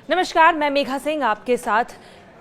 नमस्कार, मैं मेघा सिंह आपके साथ।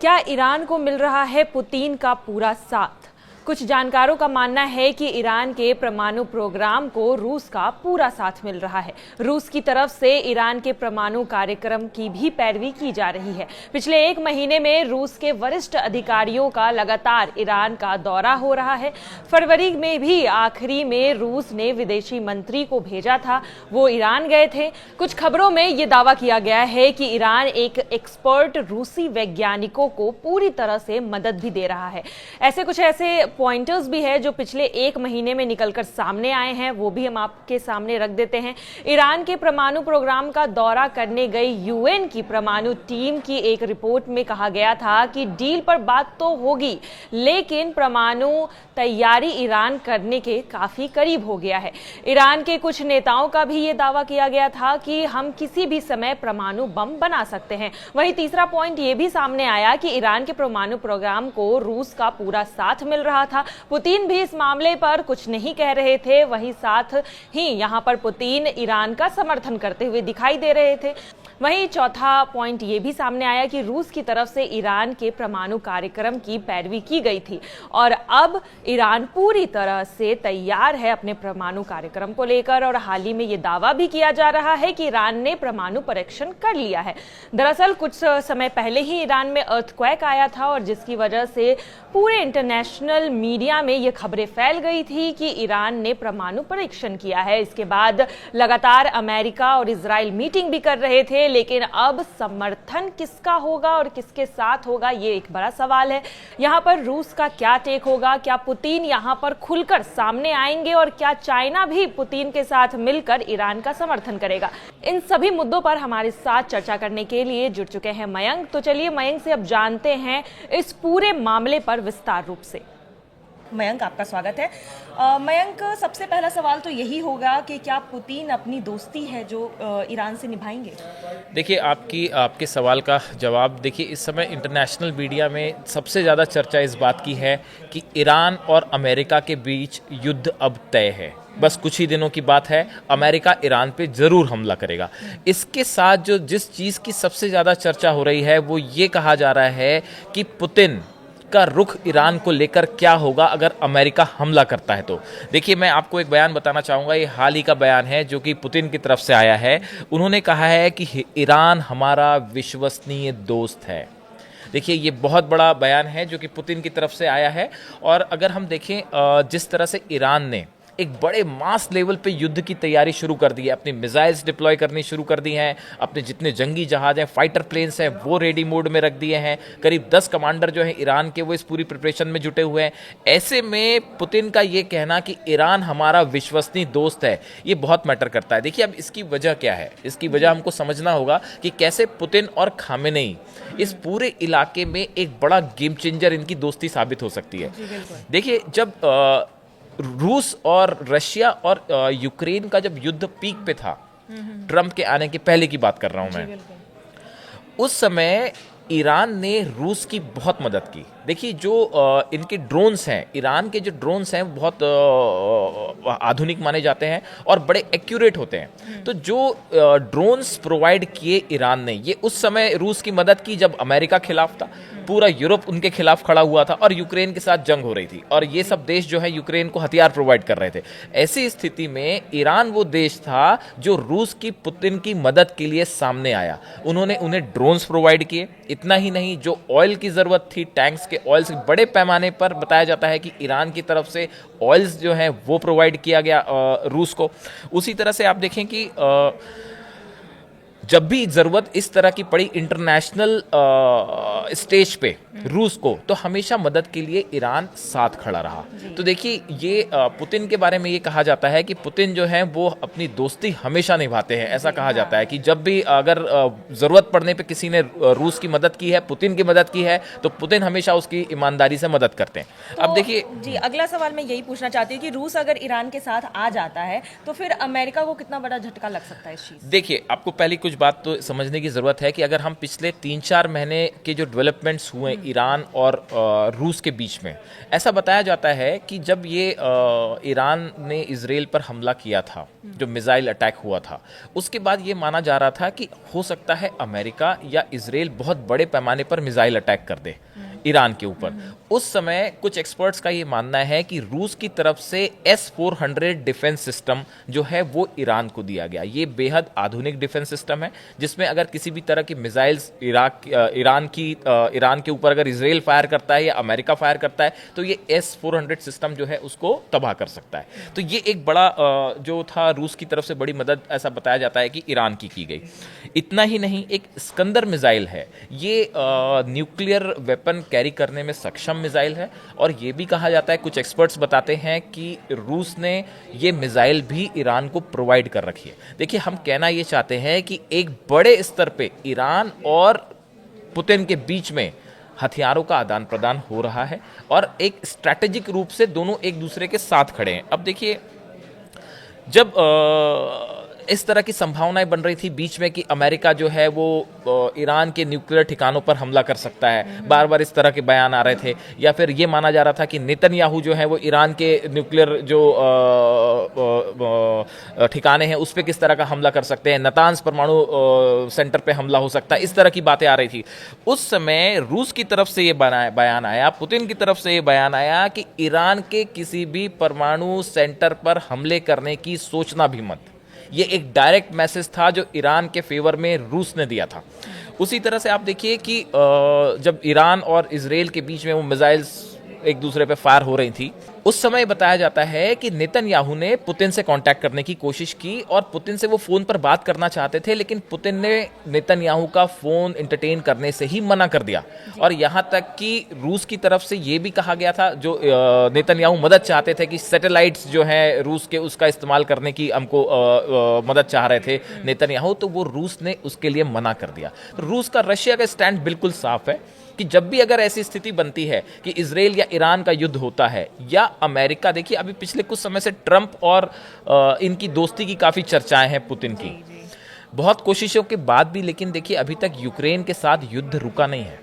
क्या ईरान को मिल रहा है पुतिन का पूरा साथ? कुछ जानकारों का मानना है कि ईरान के परमाणु प्रोग्राम को रूस का पूरा साथ मिल रहा है। रूस की तरफ से ईरान के परमाणु कार्यक्रम की भी पैरवी की जा रही है। पिछले एक महीने में रूस के वरिष्ठ अधिकारियों का लगातार ईरान का दौरा हो रहा है। फरवरी में भी आखिरी में रूस ने विदेशी मंत्री को भेजा था, वो ईरान गए थे। कुछ खबरों में ये दावा किया गया है कि ईरान एक एक्सपर्ट रूसी वैज्ञानिकों को पूरी तरह से मदद भी दे रहा है। ऐसे पॉइंटर्स भी है जो पिछले एक महीने में निकलकर सामने आए हैं, वो भी हम आपके सामने रख देते हैं। ईरान के परमाणु प्रोग्राम का दौरा करने गई यूएन की परमाणु टीम की एक रिपोर्ट में कहा गया था कि डील पर बात तो होगी, लेकिन परमाणु तैयारी ईरान करने के काफी करीब हो गया है। ईरान के कुछ नेताओं का भी ये दावा किया गया था कि हम किसी भी समय परमाणु बम बना सकते हैं। वहीं तीसरा पॉइंट ये भी सामने आया कि ईरान के परमाणु प्रोग्राम को रूस का पूरा साथ मिल रहा था। पुतिन भी इस मामले पर कुछ नहीं कह रहे थे, वहीं साथ ही यहां पर पुतिन ईरान का समर्थन करते हुए दिखाई दे रहे थे। वहीं चौथा पॉइंट ये भी सामने आया कि रूस की तरफ से ईरान के परमाणु कार्यक्रम की पैरवी की गई थी और अब ईरान पूरी तरह से तैयार है अपने परमाणु कार्यक्रम को लेकर। और हाल ही में ये दावा भी किया जा रहा है कि ईरान ने परमाणु परीक्षण कर लिया है। दरअसल कुछ समय पहले ही ईरान में अर्थक्वेक आया था और जिसकी वजह से पूरे इंटरनेशनल मीडिया में ये खबरें फैल गई थी कि ईरान ने परमाणु परीक्षण किया है। इसके बाद लगातार अमेरिका और इजराइल मीटिंग भी कर रहे थे, लेकिन अब समर्थन किसका होगा और किसके साथ होगा, ये एक बड़ा सवाल है। यहां पर रूस का क्या टेक होगा? क्या पुतिन यहां पर खुलकर सामने आएंगे और क्या चाइना भी पुतिन के साथ मिलकर ईरान का समर्थन करेगा? इन सभी मुद्दों पर हमारे साथ चर्चा करने के लिए जुड़ चुके हैं मयंक। तो चलिए मयंक से अब जानते हैं इस पूरे मामले पर विस्तार रूप से। मयंक, आपका स्वागत है। मयंक, सबसे पहला सवाल तो यही होगा कि क्या पुतिन अपनी दोस्ती है जो ईरान से निभाएंगे? देखिए, आपके सवाल का जवाब देखिए, इस समय इंटरनेशनल मीडिया में सबसे ज़्यादा चर्चा इस बात की है कि ईरान और अमेरिका के बीच युद्ध अब तय है। बस कुछ ही दिनों की बात है, अमेरिका ईरान पे ज़रूर हमला करेगा। इसके साथ जिस चीज़ की सबसे ज़्यादा चर्चा हो रही है वो ये कहा जा रहा है कि पुतिन का रुख ईरान को लेकर क्या होगा अगर अमेरिका हमला करता है तो। देखिए, मैं आपको एक बयान बताना चाहूँगा, ये हाल ही का बयान है जो कि पुतिन की तरफ से आया है। उन्होंने कहा है कि ईरान हमारा विश्वसनीय दोस्त है। देखिए, ये बहुत बड़ा बयान है जो कि पुतिन की तरफ से आया है। और अगर हम देखें जिस तरह से ईरान ने एक बड़े मास लेवल पे युद्ध की तैयारी शुरू कर दी है, अपनी मिसाइल्स डिप्लॉय करनी शुरू कर दी हैं, अपने जितने जंगी जहाज हैं, फाइटर प्लेन्स हैं, वो रेडी मोड में रख दिए हैं। करीब 10 कमांडर जो हैं ईरान के, वो इस पूरी प्रिपरेशन में जुटे हुए हैं। ऐसे में पुतिन का ये कहना कि ईरान हमारा विश्वसनीय दोस्त है, ये बहुत मैटर करता है। देखिए, अब इसकी वजह क्या है? इसकी वजह हमको समझना होगा कि कैसे पुतिन और खामेनेई इस पूरे इलाके में एक बड़ा गेम चेंजर इनकी दोस्ती साबित हो सकती है। देखिए, जब रूस और रशिया और यूक्रेन का जब युद्ध पीक पे था, ट्रंप के आने के पहले की बात कर रहा हूं मैं, उस समय ईरान ने रूस की बहुत मदद की। देखिए, जो इनके ड्रोन्स हैं, ईरान के जो ड्रोन्स हैं वो बहुत आधुनिक माने जाते हैं और बड़े एक्यूरेट होते हैं। तो जो ड्रोन्स प्रोवाइड किए ईरान ने, ये उस समय रूस की मदद की जब अमेरिका खिलाफ था, पूरा यूरोप उनके खिलाफ खड़ा हुआ था और यूक्रेन के साथ जंग हो रही थी और ये सब देश जो है यूक्रेन को हथियार प्रोवाइड कर रहे थे। ऐसी स्थिति में ईरान वो देश था जो रूस की पुतिन की मदद के लिए सामने आया। उन्होंने उन्हें ड्रोन्स प्रोवाइड किए। इतना ही नहीं, जो ऑयल की ज़रूरत थी, टैंक्स के ऑयल्स, बड़े पैमाने पर बताया जाता है कि ईरान की तरफ से ऑयल्स जो हैं वो प्रोवाइड किया गया रूस को। उसी तरह से आप देखें कि जब भी ज़रूरत इस तरह की पड़ी इंटरनेशनल स्टेज पे रूस को, तो हमेशा मदद के लिए ईरान साथ खड़ा रहा। तो देखिए, ये पुतिन के बारे में ये कहा जाता है कि पुतिन जो है वो अपनी दोस्ती हमेशा निभाते हैं। ऐसा कहा जाता है कि जब भी अगर ज़रूरत पड़ने पे किसी ने रूस की मदद की है, पुतिन की मदद की है, तो पुतिन हमेशा उसकी ईमानदारी से मदद करते हैं। तो अब देखिए जी, अगला सवाल मैं यही पूछना चाहती हूँ कि रूस अगर ईरान के साथ आ जाता है तो फिर अमेरिका को कितना बड़ा झटका लग सकता है इस चीज़? देखिए, आपको पहली कुछ बात तो समझने की ज़रूरत है कि अगर हम पिछले 3-4 महीने के जो डेवलपमेंट्स हुए ईरान और रूस के बीच में। ऐसा बताया जाता है कि जब ये ईरान ने इजराइल पर हमला किया था, जो मिसाइल अटैक हुआ था, उसके बाद ये माना जा रहा था कि हो सकता है अमेरिका या इजराइल बहुत बड़े पैमाने पर मिसाइल अटैक कर दे ईरान के ऊपर। उस समय कुछ एक्सपर्ट्स का ये मानना है कि रूस की तरफ से S-400 डिफेंस सिस्टम जो है वो ईरान को दिया गया। ये बेहद आधुनिक डिफेंस सिस्टम है जिसमें अगर किसी भी तरह की मिसाइल्स ईरान के ऊपर अगर इजराइल फायर करता है या अमेरिका फायर करता है तो ये S-400 सिस्टम जो है उसको तबाह कर सकता है। तो ये एक बड़ा जो था रूस की तरफ से बड़ी मदद ऐसा बताया जाता है कि ईरान की गई। इतना ही नहीं, एक स्कंदर मिसाइल है, ये न्यूक्लियर वेपन कैरी करने में सक्षम मिसाइल है और ये भी कहा जाता है, कुछ एक्सपर्ट्स बताते हैं कि रूस ने ये मिसाइल भी ईरान को प्रोवाइड कर रखी है। देखिए, हम कहना ये चाहते हैं कि एक बड़े स्तर पे ईरान और पुतिन के बीच में हथियारों का आदान प्रदान हो रहा है और एक स्ट्रैटेजिक रूप से दोनों एक दूसरे के साथ खड़े हैं। अब देखिए, जब इस तरह की संभावनाएं बन रही थी बीच में कि अमेरिका जो है वो ईरान के न्यूक्लियर ठिकानों पर हमला कर सकता है, बार बार इस तरह के बयान आ रहे थे, या फिर ये माना जा रहा था कि नेतन्याहू जो है वो ईरान के न्यूक्लियर जो ठिकाने हैं उस पर किस तरह का हमला कर सकते हैं, नातांज परमाणु सेंटर पे हमला हो सकता है, इस तरह की बातें आ रही थी। उस समय रूस की तरफ से ये बयान आया, पुतिन की तरफ से ये बयान आया कि ईरान के किसी भी परमाणु सेंटर पर हमले करने की सोचना भी मत। ये एक डायरेक्ट मैसेज था जो ईरान के फेवर में रूस ने दिया था। उसी तरह से आप देखिए कि जब ईरान और इजराइल के बीच में वो मिसाइल्स एक दूसरे पे फायर हो रही थी, उस समय बताया जाता है कि नेतन्याहू ने पुतिन से कांटेक्ट करने की कोशिश की और पुतिन से वो फोन पर बात करना चाहते थे, लेकिन पुतिन ने नेतन्याहू का फोन एंटरटेन करने से ही मना कर दिया। और यहाँ तक कि रूस की तरफ से ये भी कहा गया था, जो नेतन्याहू मदद चाहते थे कि सैटेलाइट्स जो है रूस के उसका इस्तेमाल करने की हमको मदद चाह रहे थे नेतन्याहू, तो वो रूस ने उसके लिए मना कर दिया। तो रूस का रशिया का स्टैंड बिल्कुल साफ है कि जब भी अगर ऐसी स्थिति बनती है कि इजराइल या ईरान का युद्ध होता है या अमेरिका, देखिए अभी पिछले कुछ समय से ट्रंप और इनकी दोस्ती की काफ़ी चर्चाएं हैं पुतिन की, बहुत कोशिशों के बाद भी, लेकिन देखिए अभी तक यूक्रेन के साथ युद्ध रुका नहीं है।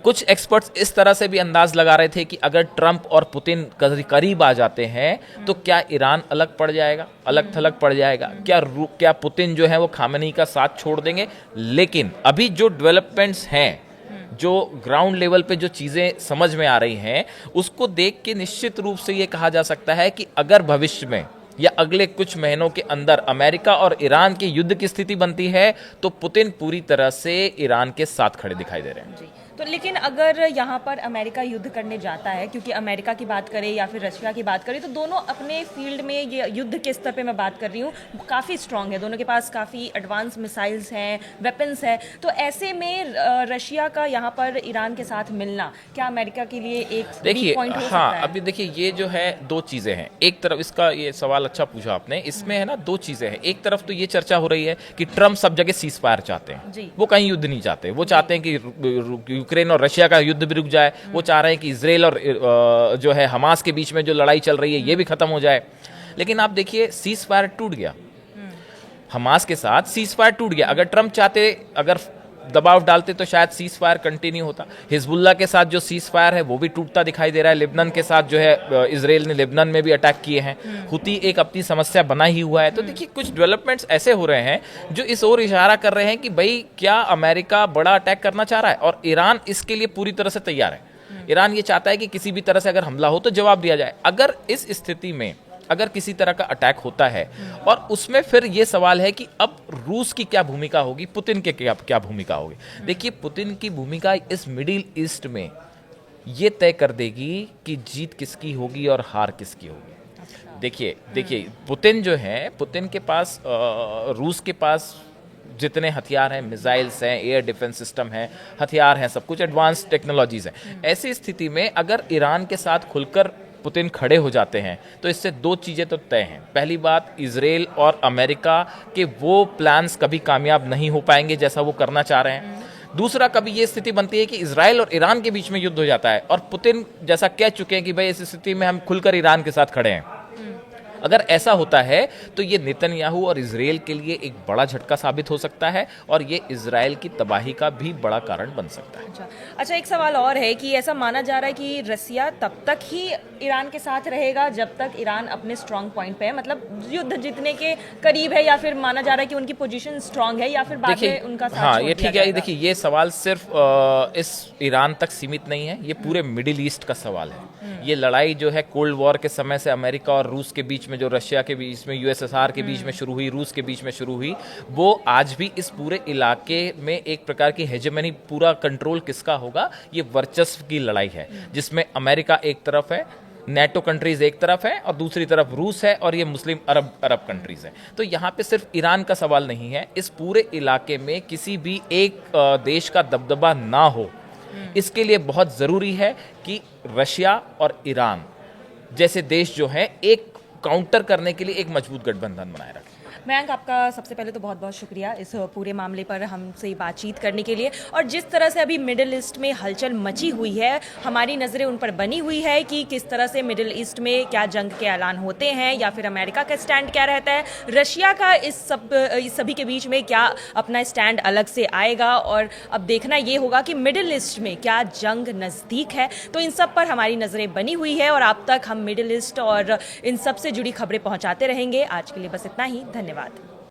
कुछ एक्सपर्ट्स इस तरह से भी अंदाज लगा रहे थे कि अगर ट्रंप और पुतिन करीब आ जाते हैं तो क्या ईरान अलग पड़ जाएगा, अलग थलग पड़ जाएगा, क्या पुतिन जो है वो खामेनी का साथ छोड़ देंगे। लेकिन अभी जो डेवलपमेंट्स हैं, जो ग्राउंड लेवल पे जो चीज़ें समझ में आ रही हैं, उसको देख के निश्चित रूप से ये कहा जा सकता है कि अगर भविष्य में या अगले कुछ महीनों के अंदर अमेरिका और ईरान के युद्ध की स्थिति बनती है तो पुतिन पूरी तरह से ईरान के साथ खड़े दिखाई दे रहे हैं। जी, तो लेकिन अगर यहाँ पर अमेरिका युद्ध करने जाता है, क्योंकि अमेरिका की बात करें या फिर रशिया की बात करें, तो दोनों अपने फील्ड में, ये युद्ध के स्तर पे मैं बात कर रही हूँ, काफ़ी स्ट्रांग है, दोनों के पास काफ़ी एडवांस मिसाइल्स हैं, वेपन्स हैं। तो ऐसे में रशिया का यहाँ पर ईरान के साथ मिलना क्या अमेरिका के लिए एक देखिए, पॉइंट हो सकता हाँ, है? अभी देखिए ये जो है दो चीज़ें हैं। एक तरफ, इसका ये सवाल अच्छा पूछा आपने, इसमें है ना दो चीज़ें हैं। एक तरफ तो ये चर्चा हो रही है कि ट्रंप सब जगह सीज फायर चाहते हैं, वो कहीं युद्ध नहीं चाहते, वो चाहते हैं कि यूक्रेन और रशिया का युद्ध भी रुक जाए, वो चाह रहे हैं कि इजराइल और जो है हमास के बीच में जो लड़ाई चल रही है ये भी खत्म हो जाए। लेकिन आप देखिए सीज फायर टूट गया, हमास के साथ सीज फायर टूट गया। अगर ट्रंप चाहते, अगर दबाव डालते तो शायद सीज फायर कंटिन्यू होता। हिजबुल्लाह के साथ जो सीज फायर है वो भी टूटता दिखाई दे रहा है। लेबनान के साथ जो है इजराइल ने लेबनान में भी अटैक किए हैं, हुती एक अपनी समस्या बना ही हुआ है। तो देखिए कुछ डेवलपमेंट्स ऐसे हो रहे हैं जो इस ओर इशारा कर रहे हैं कि भाई क्या अमेरिका बड़ा अटैक करना चाह रहा है, और ईरान इसके लिए पूरी तरह से तैयार है। ईरान ये चाहता है कि किसी भी तरह से अगर हमला हो तो जवाब दिया जाए। अगर इस स्थिति में अगर किसी तरह का अटैक होता है, और उसमें फिर ये सवाल है कि अब रूस की क्या भूमिका होगी, पुतिन के क्या भूमिका होगी। देखिए पुतिन की भूमिका इस मिडिल ईस्ट में ये तय कर देगी कि जीत किसकी होगी और हार किसकी होगी। देखिए पुतिन जो है, पुतिन के पास रूस के पास जितने हथियार हैं, मिसाइल्स हैं, एयर डिफेंस सिस्टम है, हथियार हैं, सब कुछ एडवांस टेक्नोलॉजीज हैं। ऐसी स्थिति में अगर ईरान के साथ खुलकर पुतिन खड़े हो जाते हैं तो इससे दो चीज़ें तो तय हैं। पहली बात, इजराइल और अमेरिका के वो प्लान्स कभी कामयाब नहीं हो पाएंगे जैसा वो करना चाह रहे हैं। दूसरा, कभी ये स्थिति बनती है कि इजराइल और ईरान के बीच में युद्ध हो जाता है और पुतिन जैसा कह चुके हैं कि भाई इस स्थिति में हम खुलकर ईरान के साथ खड़े हैं, अगर ऐसा होता है तो ये नेतन्याहू और इजराइल के लिए एक बड़ा झटका साबित हो सकता है और ये इजराइल की तबाही का भी बड़ा कारण बन सकता है। अच्छा, एक सवाल और है कि ऐसा माना जा रहा है कि रसिया तब तक ही ईरान के साथ रहेगा जब तक ईरान अपने स्ट्रांग पॉइंट पे है, मतलब युद्ध जीतने के करीब है, या फिर माना जा रहा है कि उनकी पोजीशन स्ट्रांग है, या फिर बाद में उनका साथ हाँ, छोड़ ये दिया ठीक है। जाएगा? देखिए, ये सवाल सिर्फ इस ईरान तक सीमित नहीं है, ये पूरे मिडिल ईस्ट का सवाल है। ये लड़ाई जो है कोल्ड वॉर के समय से अमेरिका और रूस के बीच में, जो रशिया के बीच में, यूएसएसआर के बीच में शुरू हुई, रूस के बीच में शुरू हुई, वो आज भी इस पूरे इलाके में एक प्रकार की हेजेमनी, पूरा कंट्रोल किसका होगा, ये वर्चस्व की लड़ाई है, जिसमें अमेरिका एक तरफ है, नेटो कंट्रीज एक तरफ है और दूसरी तरफ रूस है और ये मुस्लिम अरब कंट्रीज है। तो यहाँ पे सिर्फ ईरान का सवाल नहीं है, इस पूरे इलाके में किसी भी एक देश का दबदबा ना हो, इसके लिए बहुत ज़रूरी है कि रशिया और ईरान जैसे देश जो है एक काउंटर करने के लिए एक मजबूत गठबंधन बनाए रखें। मयंक, आपका सबसे पहले तो बहुत बहुत शुक्रिया इस पूरे मामले पर हमसे बातचीत करने के लिए। और जिस तरह से अभी मिडिल ईस्ट में हलचल मची हुई है, हमारी नज़रें उन पर बनी हुई है कि किस तरह से मिडिल ईस्ट में क्या जंग के ऐलान होते हैं या फिर अमेरिका का स्टैंड क्या रहता है, रशिया का इस सभी के बीच में क्या अपना स्टैंड अलग से आएगा, और अब देखना ये होगा कि मिडिल ईस्ट में क्या जंग नज़दीक है। तो इन सब पर हमारी नज़रें बनी हुई है और अब तक हम मिडिल ईस्ट और इन सब से जुड़ी खबरें पहुँचाते रहेंगे। आज के लिए बस इतना ही, धन्यवाद।